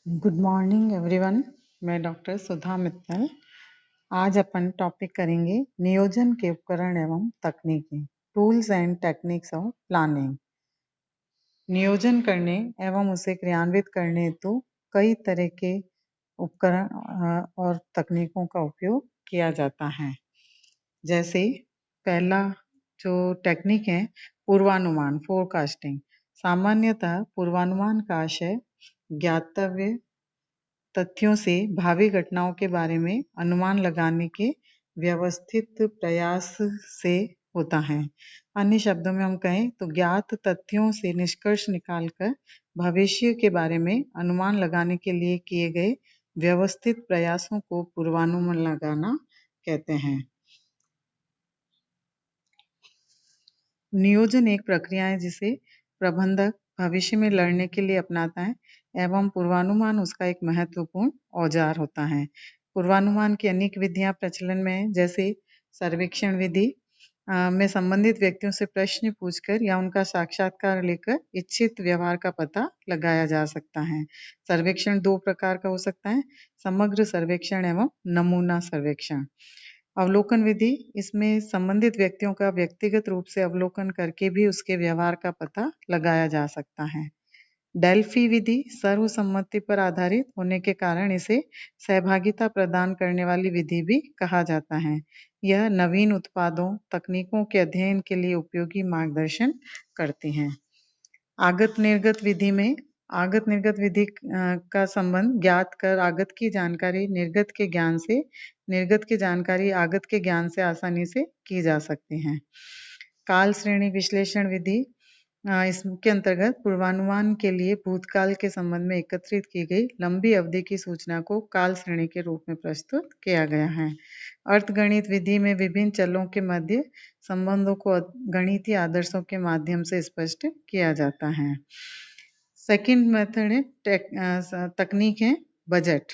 Good morning everyone. मैं doctor सुधा मित्तल। आज अपन topic करेंगे नियोजन के उपकरण एवं तकनीकें, tools and techniques of planning. नियोजन करने एवं उसे क्रियान्वित करने हेतु कई तरह के उपकरण और तकनीकों का उपयोग किया जाता है। जैसे पहला जो टेक्निक है पूर्वानुमान, फोरकास्टिंग। सामान्यतः पूर्वानुमान का आशय ज्ञातव्य तथ्यों से भावी घटनाओं के बारे में अनुमान लगाने के व्यवस्थित प्रयास से होता है। अन्य शब्दों में हम कहें तो ज्ञात तथ्यों से निष्कर्ष निकालकर भविष्य के बारे में अनुमान लगाने के लिए किए गए व्यवस्थित प्रयासों को पूर्वानुमान लगाना कहते हैं। नियोजन एक प्रक्रिया है जिसे प्रबंधक भविष्य में लड़ने के लिए अपनाता है एवं पूर्वानुमान उसका एक महत्वपूर्ण औजार होता है। पूर्वानुमान की अनेक विधियां प्रचलन में हैं, जैसे सर्वेक्षण विधि में संबंधित व्यक्तियों से प्रश्न पूछकर या उनका साक्षात्कार लेकर इच्छित व्यवहार का पता लगाया जा सकता है। सर्वेक्षण दो प्रकार का हो सकता है, समग्र सर्वेक्षण एवं नमूना सर्वेक्षण। अवलोकन विधि, इसमें संबंधित व्यक्तियों का व्यक्तिगत रूप से अवलोकन करके भी उसके व्यवहार का पता लगाया जा सकता है। डेल्फी विधि सर्वसम्मति पर आधारित होने के कारण इसे सहभागिता प्रदान करने वाली विधि भी कहा जाता है। यह नवीन उत्पादों, तकनीकों के अध्ययन के लिए उपयोगी मार्गदर्शन करती है। आगत निर्गत विधि में आगत निर्गत विधि का संबंध ज्ञात कर आगत की जानकारी निर्गत के ज्ञान से, निर्गत की जानकारी आगत के ज्ञान से आसानी से की जा सकती है। काल श्रेणी विश्लेषण विधि, इसके अंतर्गत पूर्वानुमान के लिए भूतकाल के संबंध में एकत्रित की गई लंबी अवधि की सूचना को काल श्रेणी के रूप में प्रस्तुत किया गया है। अर्थगणित विधि में विभिन्न चलों के मध्य संबंधों को गणितीय आदर्शों के माध्यम से स्पष्ट किया जाता है। सेकंड मेथड है तकनीक है बजट।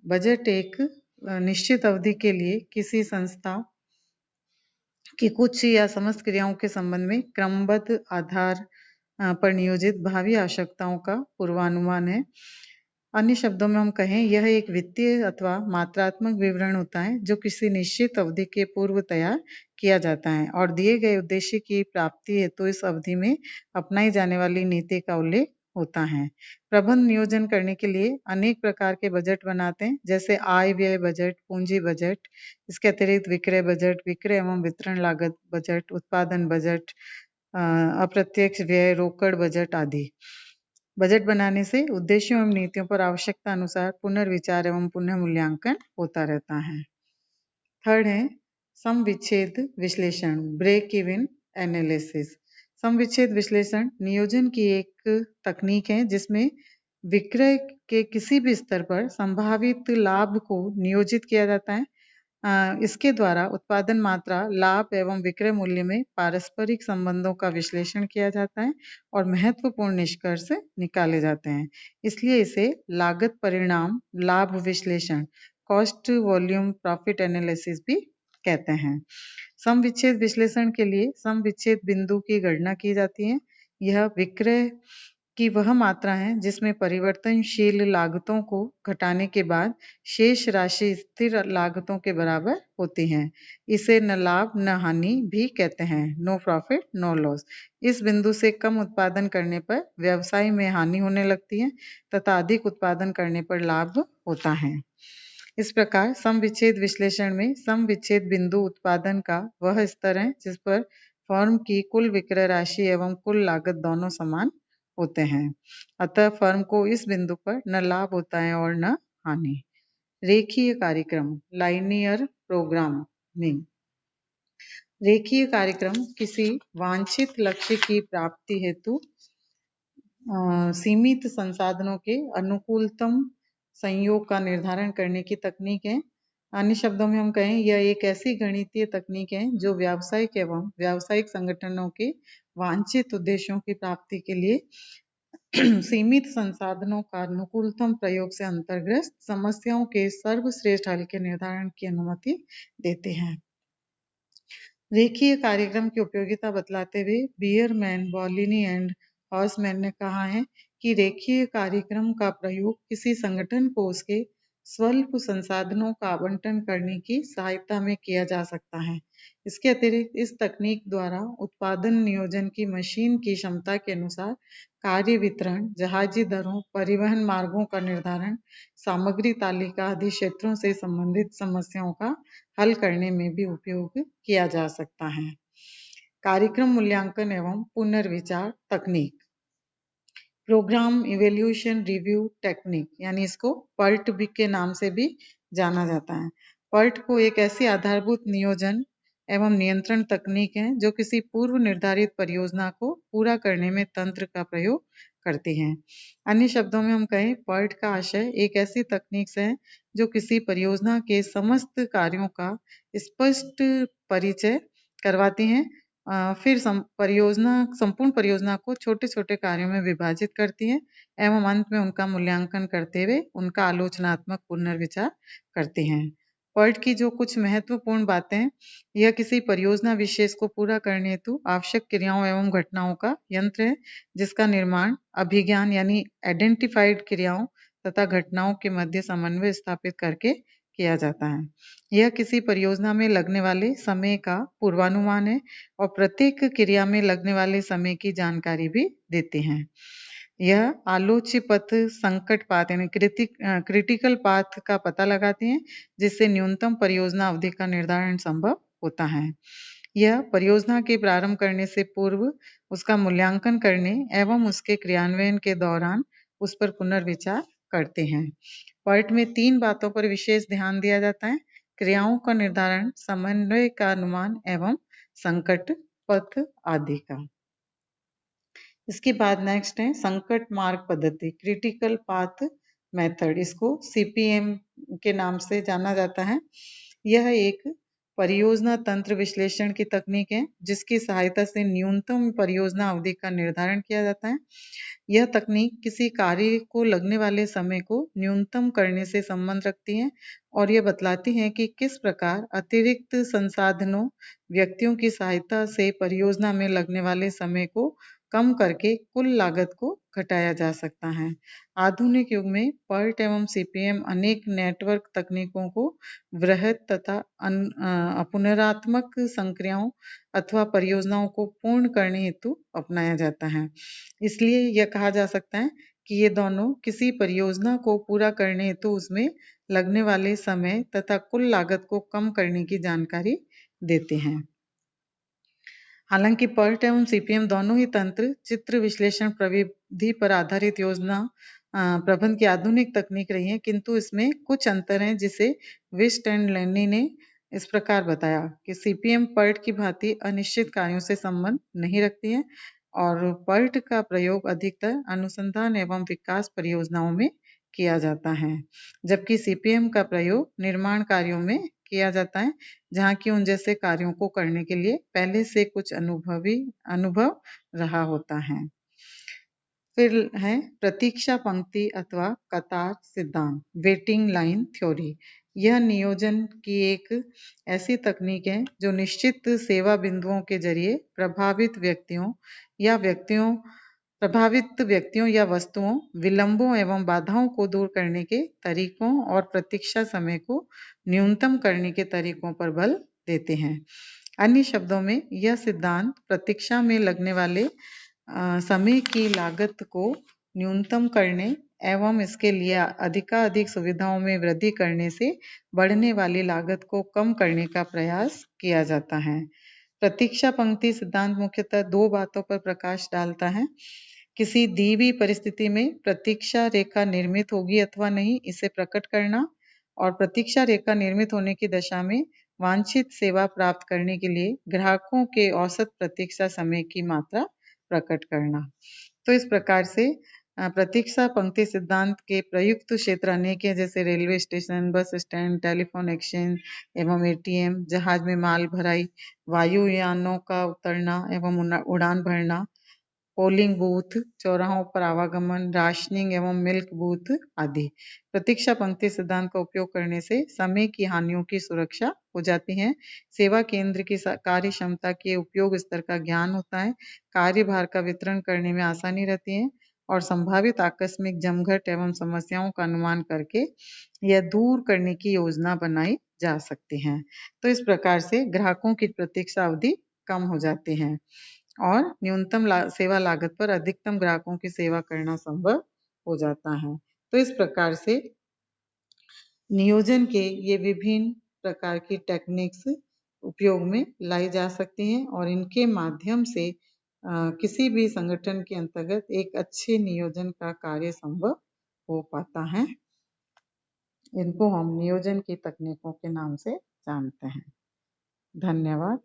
बजट एक निश्चित अवधि के लिए किसी संस्था की कुछ या समस्त क्रियाओं के संबंध में क्रमबद्ध आधार पर नियोजित भावी आवश्यकताओं का पूर्वानुमान है। अन्य शब्दों में हम कहें, यह एक वित्तीय अथवा मात्रात्मक विवरण होता है जो किसी निश्चित अवधि के पूर्व तैयार किया जाता है और दिए गए उद्देश्य की प्राप्ति हेतु इस अवधि में अपनाई जाने वाली नीति का उल्लेख होता है। प्रबंध नियोजन करने के लिए अनेक प्रकार के बजट बनाते हैं, जैसे आय व्यय बजट, पूंजी बजट, इसके अतिरिक्त विक्रय बजट, विक्रय एवं वितरण लागत बजट, उत्पादन बजट, अप्रत्यक्ष व्यय, रोकड़ बजट आदि। बजट बनाने से उद्देश्यों एवं नीतियों पर आवश्यकता अनुसार पुनर्विचार एवं पुनः मूल्यांकन होता रहता है। थर्ड है सम विच्छेद विश्लेषण, ब्रेक इवन एनालिसिस। सम विच्छेद विश्लेषण नियोजन की एक तकनीक है जिसमें विक्रय के किसी भी स्तर पर संभावित लाभ को नियोजित किया जाता है। इसके द्वारा उत्पादन मात्रा, लाभ एवं विक्रय मूल्य में पारस्परिक संबंधों का विश्लेषण किया जाता है और महत्वपूर्ण निष्कर्ष निकाले जाते हैं। इसलिए इसे लागत परिणाम लाभ विश्लेषण, कॉस्ट वॉल्यूम प्रॉफिट एनालिसिस भी कहते हैं। सम विच्छेद विश्लेषण के लिए सम विच्छेद बिंदु की गणना की जाती है। यह विक्रय की वह मात्रा है जिसमें परिवर्तनशील लागतों को घटाने के बाद शेष राशि स्थिर लागतों के बराबर होती है। इसे न लाभ न हानि भी कहते हैं, नो प्रॉफिट नो लॉस। इस बिंदु से कम उत्पादन करने पर व्यवसाय में हानि होने लगती है तथा अधिक उत्पादन करने पर लाभ होता है। इस प्रकार सम विच्छेद विश्लेषण में सम विच्छेद बिंदु उत्पादन का वह स्तर है जिस पर फर्म की कुल विक्रय राशि एवं कुल लागत दोनों समान होते हैं। अतः फर्म को इस बिंदु पर न लाभ होता है और न हानि। रेखीय कार्यक्रम, लाइनियर प्रोग्रामिंग। रेखीय कार्यक्रम किसी वांछित लक्ष्य की प्राप्ति हेतु सीमित संसाधनों के अनुकूलतम संयोग का निर्धारण करने की तकनीक है। अन्य शब्दों में हम कहें, यह एक ऐसी गणितीय तकनीक है जो व्यावसायिक एवं व्यावसायिक संगठनों के वांछित उद्देश्यों की प्राप्ति के लिए सीमित संसाधनों का अनुकूलतम प्रयोग से अंतर्ग्रस्त समस्याओं के सर्वश्रेष्ठ हल के निर्धारण की अनुमति देते हैं। रेखीय कार्यक्रम की उपयोगिता बतलाते हुए बियरमैन, बॉलिनी एंड हॉर्समैन ने कहा है कि रेखीय कार्यक्रम का प्रयोग किसी संगठन को उसके स्वल्प संसाधनों का आवंटन करने की सहायता में किया जा सकता है। इसके अतिरिक्त इस तकनीक द्वारा उत्पादन नियोजन की मशीन की क्षमता के अनुसार कार्य वितरण, जहाजी दरों, परिवहन मार्गों का निर्धारण, सामग्री तालिका आदि क्षेत्रों से संबंधित समस्याओं का हल करने में भी उपयोग किया जा सकता है। कार्यक्रम मूल्यांकन एवं पुनर्विचार तकनीक, प्रोग्राम इवेल्यूशन रिव्यू टेक्निक, यानी इसको पर्ट भी के नाम से भी जाना जाता है। पर्ट को एक ऐसी आधारभूत नियोजन एवं नियंत्रण तकनीक है जो किसी पूर्व निर्धारित परियोजना को पूरा करने में तंत्र का प्रयोग करती है। अन्य शब्दों में हम कहें, पर्ट का आशय एक ऐसी तकनीक से है जो किसी परियोजना के समस्त कार्यों का स्पष्ट परिचय करवाती है, फिर संपूर्ण परियोजना को छोटे-छोटे कार्यों में विभाजित करती है एवं अंत में उनका मूल्यांकन करते हुए उनका आलोचनात्मक पुनर्विचार करती हैं। पर्ट की जो कुछ महत्वपूर्ण बातें हैं, यह किसी परियोजना विशेष को पूरा करने हेतु आवश्यक क्रियाओं एवं घटनाओं का यंत्र है, जिसका निर्माण अभिज्ञान यानी आइडेंटिफाइड क्रियाओं तथा घटनाओं के मध्य समन्वय स्थापित करके किया जाता है। यह किसी परियोजना में लगने वाले समय का पूर्वानुमान है और प्रत्येक क्रिया में लगने वाले समय की जानकारी भी देते हैं। यह आलोच्य पथ, संकट पाथ यानी क्रिटिकल पाथ का पता लगाते हैं, जिससे न्यूनतम परियोजना अवधि का निर्धारण संभव होता है। यह परियोजना के प्रारंभ करने से पूर्व उसका मूल्यांकन करने एवं उसके क्रियान्वयन के दौरान उस पर पुनर्विचार करते हैं। पर्ट में 3 बातों पर विशेष ध्यान दिया जाता है: क्रियाओं का निर्धारण, समन्वय का अनुमान एवं संकट पथ आदि का। इसके बाद नेक्स्ट है संकट मार्ग पद्धति, क्रिटिकल पाथ मेथड, इसको सीपीएम के नाम से जाना जाता है। यह एक परियोजना तंत्र विश्लेषण की तकनीक है जिसकी सहायता से न्यूनतम परियोजना अवधि का निर्धारण किया जाता है। यह तकनीक किसी कार्य को लगने वाले समय को न्यूनतम करने से संबंध रखती है और यह बतलाती है कि किस प्रकार अतिरिक्त संसाधनों, व्यक्तियों की सहायता से परियोजना में लगने वाले समय को कम करके कुल लागत को घटाया जा सकता है। आधुनिक युग में पर्ट एवं सीपीएम अनेक नेटवर्क तकनीकों को वृहद तथा पुनरात्मक संक्रियाओं अथवा परियोजनाओं को पूर्ण करने हेतु अपनाया जाता है। इसलिए यह कहा जा सकता है कि ये दोनों किसी परियोजना को पूरा करने हेतु उसमें लगने वाले समय तथा कुल लागत को कम करने की जानकारी देते हैं। हालांकि पर्ट एवं सीपीएम दोनों ही तंत्र चित्र विश्लेषण प्रविधि पर आधारित योजना प्रबंध की आधुनिक तकनीक रही है, किंतु इसमें कुछ अंतर हैं जिसे विस्ट एंड लैनी ने इस प्रकार बताया कि सीपीएम पर्ट की भांति अनिश्चित कार्यों से संबंध नहीं रखती है और पर्ट का प्रयोग अधिकतर अनुसंधान एवं विकास परियोजनाओं में किया जाता है, जबकि सीपीएम का प्रयोग निर्माण कार्यों में किया जाता है, जहाँ की उन जैसे कार्यों को करने के लिए पहले से कुछ अनुभव रहा होता है। फिर है प्रतीक्षा पंक्ति अथवा कतार सिद्धांत, वेटिंग लाइन थ्योरी। यह नियोजन की एक ऐसी तकनीक है जो निश्चित सेवा बिंदुओं के जरिए प्रभावित व्यक्तियों या वस्तुओं, विलंबों एवं बाधाओं को दूर करने के तरीकों और प्रतीक्षा समय को न्यूनतम करने के तरीकों पर बल देते हैं। अन्य शब्दों में यह सिद्धांत प्रतीक्षा में लगने वाले समय की लागत को न्यूनतम करने एवं इसके लिए अधिकाधिक सुविधाओं में वृद्धि करने से बढ़ने वाली लागत को कम करने का प्रयास किया जाता है। प्रतीक्षा पंक्ति सिद्धांत मुख्यतः 2 बातों पर प्रकाश डालता है: किसी दी हुई परिस्थिति में प्रतीक्षा रेखा निर्मित होगी अथवा नहीं, इसे प्रकट करना, और प्रतीक्षा रेखा निर्मित होने की दशा में वांछित सेवा प्राप्त करने के लिए ग्राहकों के औसत प्रतीक्षा समय की मात्रा प्रकट करना। तो इस प्रकार से प्रतीक्षा पंक्ति सिद्धांत के प्रयुक्त क्षेत्र अनेक हैं, जैसे railway station, bus stand, telephone exchange एवं एटीएम, जहाज में माल भराई, वायुयानों का उतरना एवं उड़ान भरना, पोलिंग बूथ, चौराहों पर आवागमन, राशनिंग एवं मिल्क बूथ आदि। प्रतीक्षा पंक्ति सिद्धांत का उपयोग करने से समय की हानियों की सुरक्षा हो जाती है, सेवा केंद्र की कार्य क्षमता के उपयोग स्तर का ज्ञान होता है, कार्यभार का वितरण करने में आसानी रहती है और संभावित आकस्मिक जमघट एवं समस्याओं का अनुमान करके यह दूर करने की योजना बनाई जा सकती है। तो इस प्रकार से ग्राहकों की प्रतीक्षा अवधि कम हो जाती है और न्यूनतम सेवा लागत पर अधिकतम ग्राहकों की सेवा करना संभव हो जाता है। तो इस प्रकार से नियोजन के ये विभिन्न प्रकार की टेक्निक्स उपयोग में लाई जा सकती हैं और इनके माध्यम से किसी भी संगठन के अंतर्गत एक अच्छे नियोजन का कार्य संभव हो पाता है। इनको हम नियोजन की तकनीकों के नाम से जानते हैं। धन्यवाद।